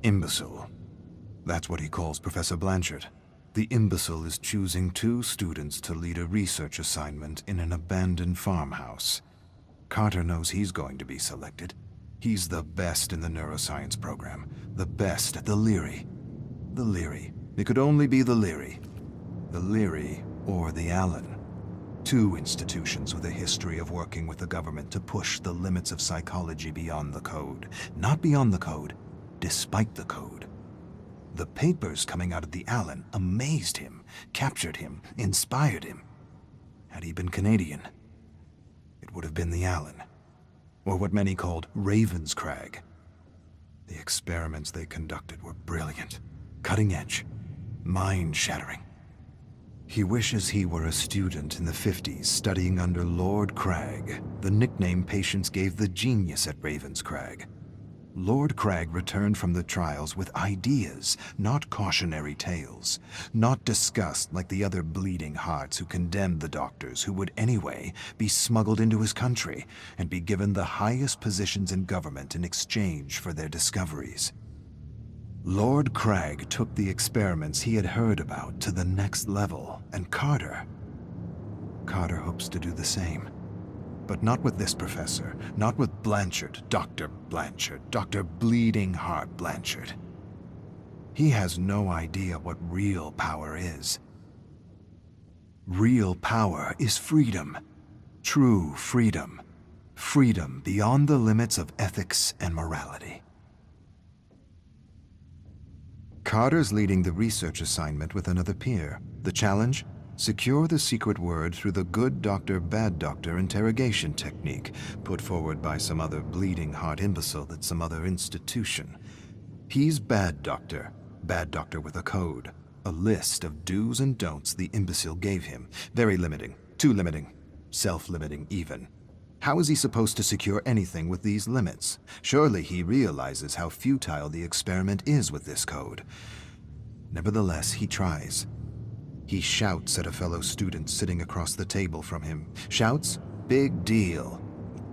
Imbecile. That's what he calls Professor Blanchard. The imbecile is choosing 2 students to lead a research assignment in an abandoned farmhouse. Carter knows he's going to be selected. He's the best in the neuroscience program, the best at the Leary. The Leary. It could only be the Leary. The Leary or the Allen. 2 institutions with a history of working with the government to push the limits of psychology beyond the code. Not beyond the code, despite the code. The papers coming out of the Allen amazed him, captured him, inspired him. Had he been Canadian, it would have been the Allen, or what many called Ravenscrag. The experiments they conducted were brilliant, cutting edge, mind-shattering. He wishes he were a student in the 50s studying under Lord Crag, the nickname patients gave the genius at Ravenscrag. Lord Crag returned from the trials with ideas, not cautionary tales, not disgust like the other bleeding hearts who condemned the doctors who would anyway be smuggled into his country and be given the highest positions in government in exchange for their discoveries. Lord Crag took the experiments he had heard about to the next level, and Carter hopes to do the same. But not with this professor, not with Blanchard, Dr. Bleeding Heart Blanchard. He has no idea what real power is. Real power is freedom. True freedom. Freedom beyond the limits of ethics and morality. Carter's leading the research assignment with another peer. The challenge? Secure the secret word through the good doctor, bad doctor interrogation technique put forward by some other bleeding heart imbecile at some other institution. He's bad doctor with a code, a list of do's and don'ts the imbecile gave him. Very limiting, too limiting, self-limiting even. How is he supposed to secure anything with these limits? Surely he realizes how futile the experiment is with this code. Nevertheless, he tries. He shouts at a fellow student sitting across the table from him. Shouts? Big deal.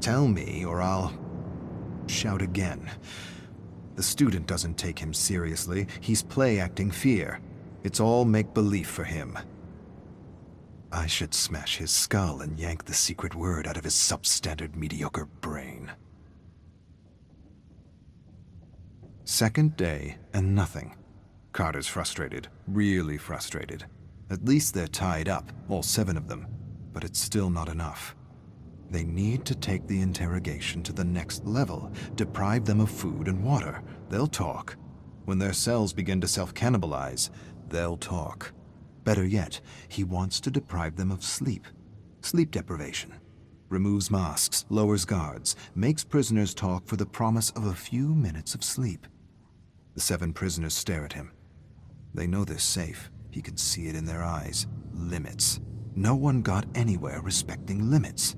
Tell me or I'll shout again. The student doesn't take him seriously. He's play-acting fear. It's all make-believe for him. I should smash his skull and yank the secret word out of his substandard mediocre brain. Second day, and nothing. Carter's frustrated, really frustrated. At least they're tied up, all 7 of them, but it's still not enough. They need to take the interrogation to the next level, deprive them of food and water. They'll talk. When their cells begin to self-cannibalize, they'll talk. Better yet, he wants to deprive them of sleep. Sleep deprivation. Removes masks, lowers guards, makes prisoners talk for the promise of a few minutes of sleep. The 7 prisoners stare at him. They know they're safe. He can see it in their eyes. Limits. No one got anywhere respecting limits.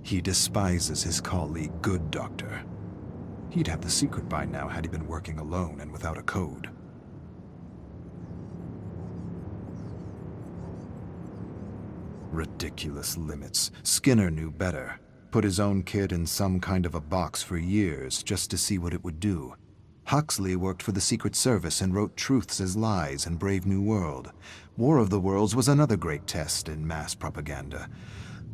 He despises his colleague, Good Doctor. He'd have the secret by now had he been working alone and without a code. Ridiculous limits. Skinner knew better. Put his own kid in some kind of a box for years just to see what it would do. Huxley worked for the Secret Service and wrote Truths as Lies in Brave New World. War of the Worlds was another great test in mass propaganda.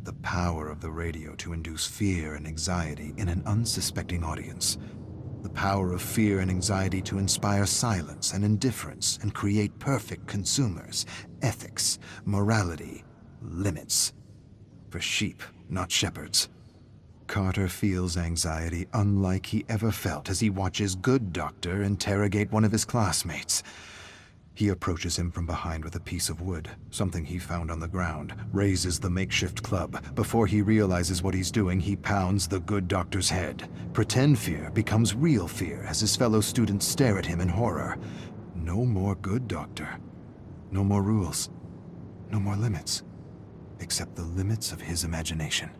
The power of the radio to induce fear and anxiety in an unsuspecting audience. The power of fear and anxiety to inspire silence and indifference and create perfect consumers. Ethics, morality, limits. For sheep, not shepherds. Carter feels anxiety unlike he ever felt as he watches Good Doctor interrogate one of his classmates. He approaches him from behind with a piece of wood, something he found on the ground, raises the makeshift club. Before he realizes what he's doing, he pounds the Good Doctor's head. Pretend fear becomes real fear as his fellow students stare at him in horror. No more Good Doctor. No more rules. No more limits. Except the limits of his imagination.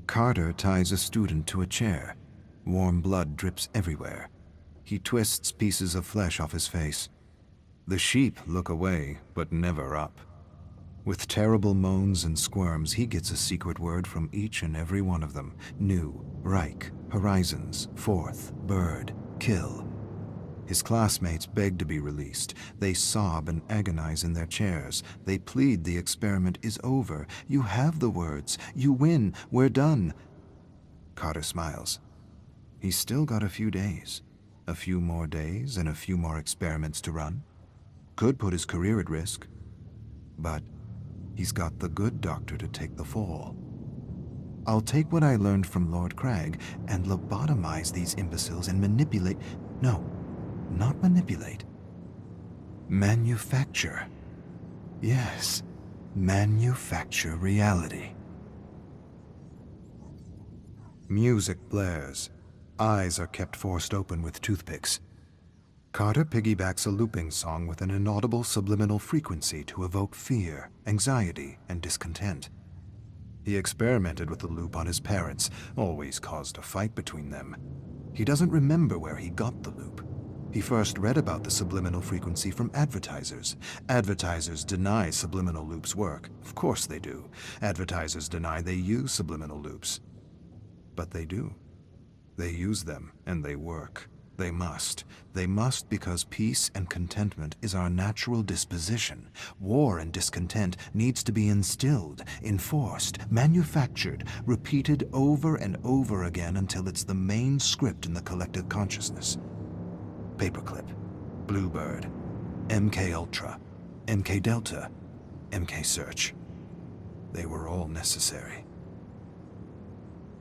Carter ties a student to a chair. Warm blood drips everywhere. He twists pieces of flesh off his face. The sheep look away, but never up. With terrible moans and squirms, he gets a secret word from each and every one of them. New, Reich, Horizons, Fourth, Bird, Kill. His classmates beg to be released. They sob and agonize in their chairs. They plead the experiment is over. You have the words. You win. We're done. Carter smiles. He's still got a few days. A few more days and a few more experiments to run. Could put his career at risk. But he's got the good doctor to take the fall. I'll take what I learned from Lord Crag and lobotomize these imbeciles and manipulate... No, not manipulate. Manufacture. Yes, manufacture reality. Music blares. Eyes are kept forced open with toothpicks. Carter piggybacks a looping song with an inaudible subliminal frequency to evoke fear, anxiety, and discontent. He experimented with the loop on his parents, always caused a fight between them. He doesn't remember where he got the loop. He first read about the subliminal frequency from advertisers. Advertisers deny subliminal loops work. Of course they do. Advertisers deny they use subliminal loops. But they do. They use them, and they work. They must. They must because peace and contentment is our natural disposition. War and discontent needs to be instilled, enforced, manufactured, repeated over and over again until it's the main script in the collective consciousness. Paperclip, Bluebird, MK Ultra, MK Delta, MK Search. They were all necessary.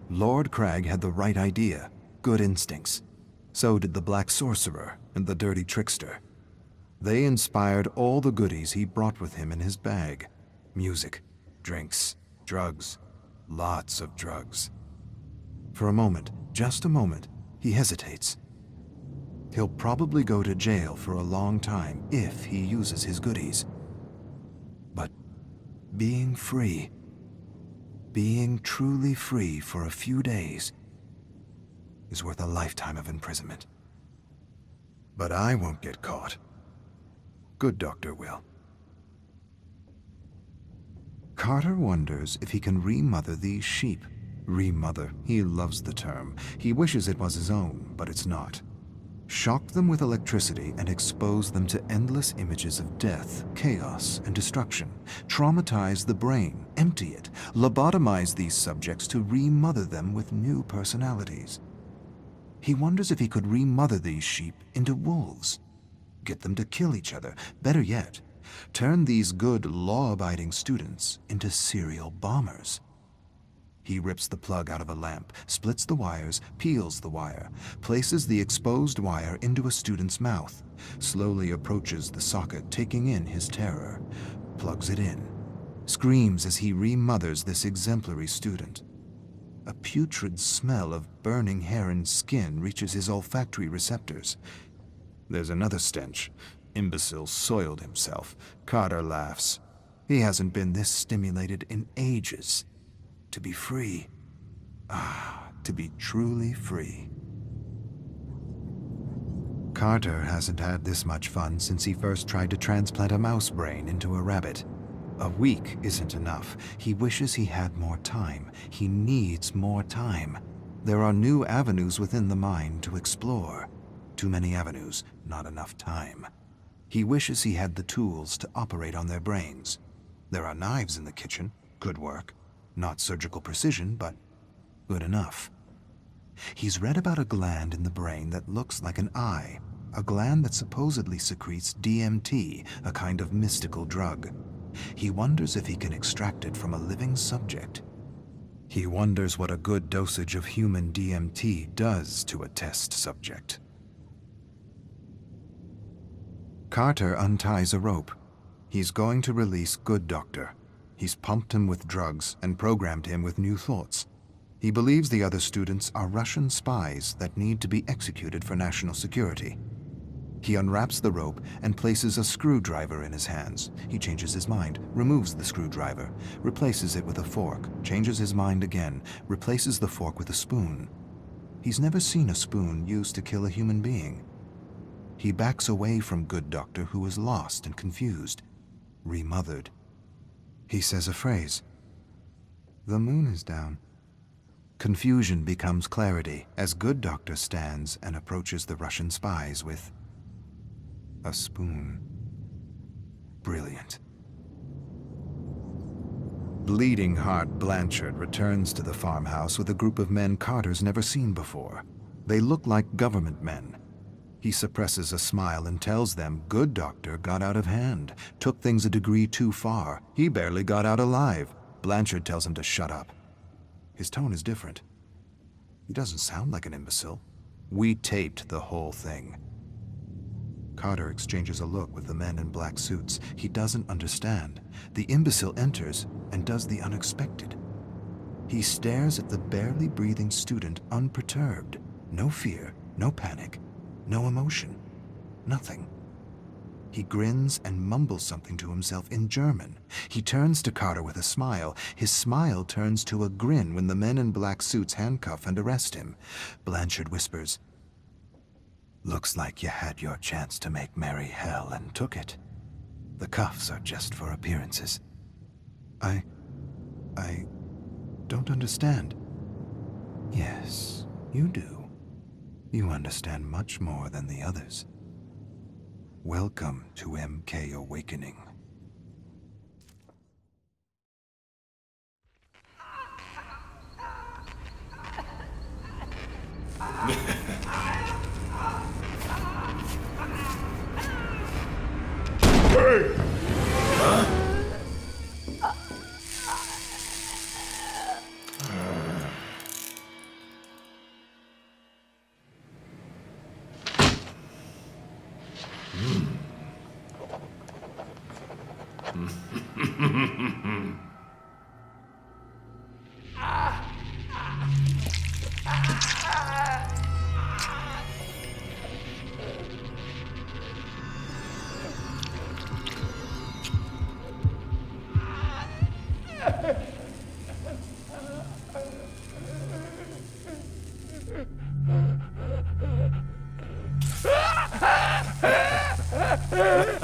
Lord Crag had the right idea, good instincts. So did the Black Sorcerer and the Dirty Trickster. They inspired all the goodies he brought with him in his bag. Music, drinks, drugs, lots of drugs. For a moment, just a moment, he hesitates. He'll probably go to jail for a long time if he uses his goodies. But being free, being truly free for a few days, is worth a lifetime of imprisonment. But I won't get caught. Good doctor will. Carter wonders if he can remother these sheep. Remother, he loves the term. He wishes it was his own, but it's not. Shock them with electricity and expose them to endless images of death, chaos, and destruction. Traumatize the brain, empty it, lobotomize these subjects to remother them with new personalities. He wonders if he could remother these sheep into wolves. Get them to kill each other. Better yet, turn these good, law-abiding students into serial bombers. He rips the plug out of a lamp, splits the wires, peels the wire, places the exposed wire into a student's mouth, slowly approaches the socket, taking in his terror, plugs it in, screams as he remothers this exemplary student. A putrid smell of burning hair and skin reaches his olfactory receptors. There's another stench. Imbecile soiled himself. Carter laughs. He hasn't been this stimulated in ages. To be free. Ah, to be truly free. Carter hasn't had this much fun since he first tried to transplant a mouse brain into a rabbit. A week isn't enough. He wishes he had more time. He needs more time. There are new avenues within the mind to explore. Too many avenues, not enough time. He wishes he had the tools to operate on their brains. There are knives in the kitchen. Good work. Not surgical precision, but good enough. He's read about a gland in the brain that looks like an eye, a gland that supposedly secretes DMT, a kind of mystical drug. He wonders if he can extract it from a living subject. He wonders what a good dosage of human DMT does to a test subject. Carter unties a rope. He's going to release Good Doctor. He's pumped him with drugs and programmed him with new thoughts. He believes the other students are Russian spies that need to be executed for national security. He unwraps the rope and places a screwdriver in his hands. He changes his mind, removes the screwdriver, replaces it with a fork, changes his mind again, replaces the fork with a spoon. He's never seen a spoon used to kill a human being. He backs away from Good Doctor, who is lost and confused, remothered. He says a phrase. The moon is down. Confusion becomes clarity as Good Doctor stands and approaches the Russian spies with a spoon. Brilliant. Bleeding Heart Blanchard returns to the farmhouse with a group of men Carter's never seen before. They look like government men. He suppresses a smile and tells them Good Doctor got out of hand, took things a degree too far. He barely got out alive. Blanchard tells him to shut up. His tone is different. He doesn't sound like an imbecile. We taped the whole thing. Carter exchanges a look with the men in black suits. He doesn't understand. The imbecile enters and does the unexpected. He stares at the barely breathing student unperturbed. No fear, no panic, no emotion, nothing. He grins and mumbles something to himself in German. He turns to Carter with a smile. His smile turns to a grin when the men in black suits handcuff and arrest him. Blanchard whispers, "Looks like you had your chance to make merry hell and took it. The cuffs are just for appearances." I don't understand." "Yes, you do. You understand much more than the others. Welcome to MK Awakening." Hey!